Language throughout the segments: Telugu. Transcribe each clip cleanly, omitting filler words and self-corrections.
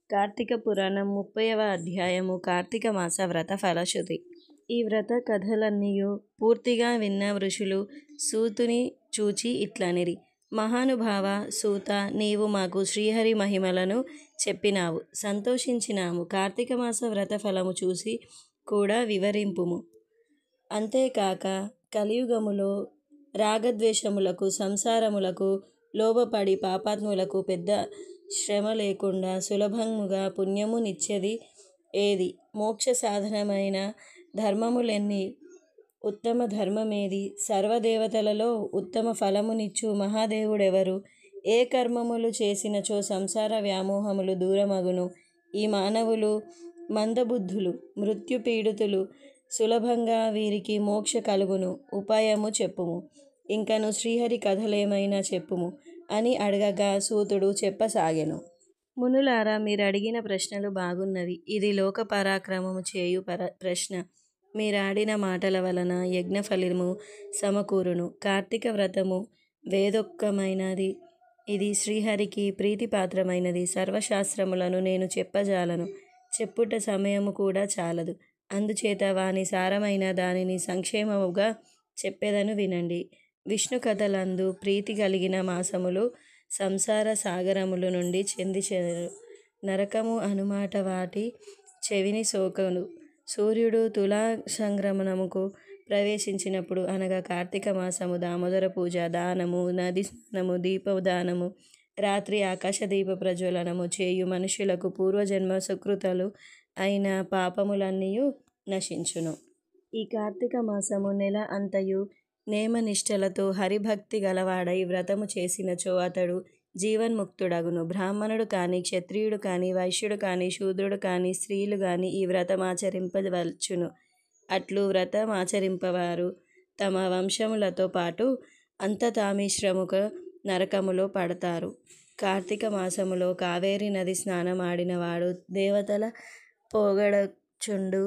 కార్తీక పురాణం 30వ అధ్యాయము కార్తీక మాస వ్రత ఫలశ్రుతి. ఈ వ్రత కథలన్నీయు పూర్తిగా విన్న ఋషులు సూతుని చూచి ఇట్లనిరి. మహానుభావ సూత, నీవు మాకు శ్రీహరి మహిమలను చెప్పినావు, సంతోషించినాము. కార్తీక మాస వ్రత ఫలము చూసి కూడా వివరింపుము. అంతేకాక కలియుగములో రాగద్వేషములకు సంసారములకు లోబపడి పాపాత్ములకు పెద్ద శ్రమ లేకుండా సులభముగా పుణ్యము నిచ్చేది ఏది? మోక్ష సాధనమైన ధర్మములెన్ని? ఉత్తమ ధర్మమేది? సర్వదేవతలలో ఉత్తమ ఫలమునిచ్చు మహాదేవుడెవరు? ఏ కర్మములు చేసినచో సంసార వ్యామోహములు దూరమగును? ఈ మానవులు మందబుద్ధులు, మృత్యుపీడితులు, సులభంగా వీరికి మోక్ష కలుగును ఉపాయము చెప్పుము. ఇంకను శ్రీహరి కథలేమైనా చెప్పుము అని అడగగా సూతుడు చెప్పసాగెను. మునులారా, మీరడిగిన ప్రశ్నలు బాగున్నవి. ఇది లోక పరాక్రమము చేయు ప్రశ్న. మీరాడిన మాటల వలన యజ్ఞ ఫలిము సమకూరును. కార్తీక వ్రతము వేదోక్తమైనది. ఇది శ్రీహరికి ప్రీతిపాత్రమైనది. సర్వశాస్త్రములను నేను చెప్పజాలను, చెప్పుట సమయము కూడా చాలదు. అందుచేత వాని సారమైన దానిని సంక్షేమముగా చెప్పెదను వినండి. విష్ణు కథలందు ప్రీతి కలిగిన మాసములు సంసార సాగరముల నుండి చెందిచెదరు. నరకము అనుమాట వాటి చెవిని సోకను. సూర్యుడు తులా సంక్రమణముకు ప్రవేశించినప్పుడు అనగా కార్తీక మాసము దామోదర పూజ, దానము, నది స్నానము, దీపదానము, రాత్రి ఆకాశదీప ప్రజ్వలనము చేయు మనుష్యులకు పూర్వజన్మ సుకృతాలు అయిన పాపములన్నీయు నశించును. ఈ కార్తీక మాసము నెల అంతయు నేమనిష్టలతో హరిభక్తి గలవాడై వ్రతము చేసినచో అతడు జీవన్ముక్తుడగును. బ్రాహ్మణుడు కాని, క్షత్రియుడు కాని, వైశ్యుడు కాని, శూద్రుడు కాని, స్త్రీలు గాని ఈ వ్రతమాచరింపవలచును. అట్లు వ్రతమాచరింపవారు తమ వంశములతో పాటు అంతతామిశ్రముక నరకములో పడతారు. కార్తీక మాసములో కావేరి నది స్నానమాడినవాడు దేవతల పొగడచుండు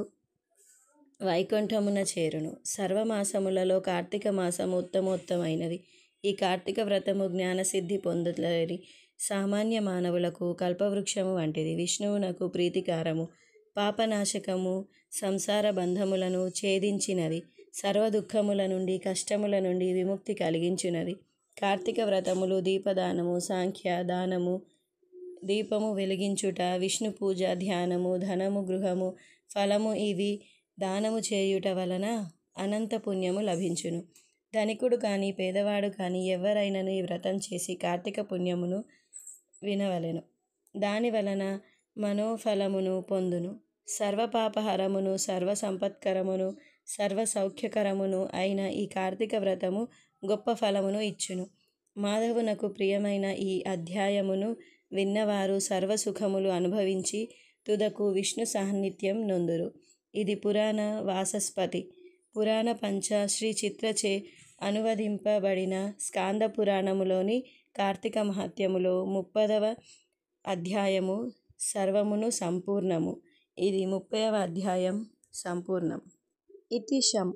వైకుంఠమున చేరును. సర్వమాసములలో కార్తీక మాసము ఉత్తమోత్తమైనది. ఈ కార్తీక వ్రతము జ్ఞానసిద్ధి పొందలేని సామాన్య మానవులకు కల్పవృక్షము వంటిది. విష్ణువునకు ప్రీతికారము, పాపనాశకము, సంసార బంధములను ఛేదించినది, సర్వ దుఃఖముల నుండి కష్టముల నుండి విముక్తి కలిగించునది. కార్తీక వ్రతములు దీపదానము, సాంఖ్య దానము, దీపము వెలిగించుట, విష్ణు పూజ, ధ్యానము, ధనము, గృహము, ఫలము ఇవి దానము చేయుట వలన అనంత పుణ్యము లభించును. ధనికుడు కాని, పేదవాడు కాని ఎవ్వరైనను ఈ వ్రతం చేసి కార్తీక పుణ్యమును వినవలెను. దాని వలన మనోఫలమును పొందును. సర్వపాపహరమును, సర్వ సంపత్కరమును, సర్వ సౌఖ్యకరమును అయిన ఈ కార్తీక వ్రతము గొప్ప ఫలమును ఇచ్చును. మాధవునకు ప్రియమైన ఈ అధ్యాయమును విన్నవారు సర్వసుఖములు అనుభవించి తుదకు విష్ణు సాన్నిధ్యం నొందురు. ఇది పురాణ వాచస్పతి. పురాణ పంచ శ్రీ చిత్రచే అనువదింపబడిన స్కాంద పురాణములోని కార్తీక మహాత్మ్యములో 30వ అధ్యాయము సర్వమును సంపూర్ణము. ఇది 30వ అధ్యాయం సంపూర్ణం. ఇతి శం.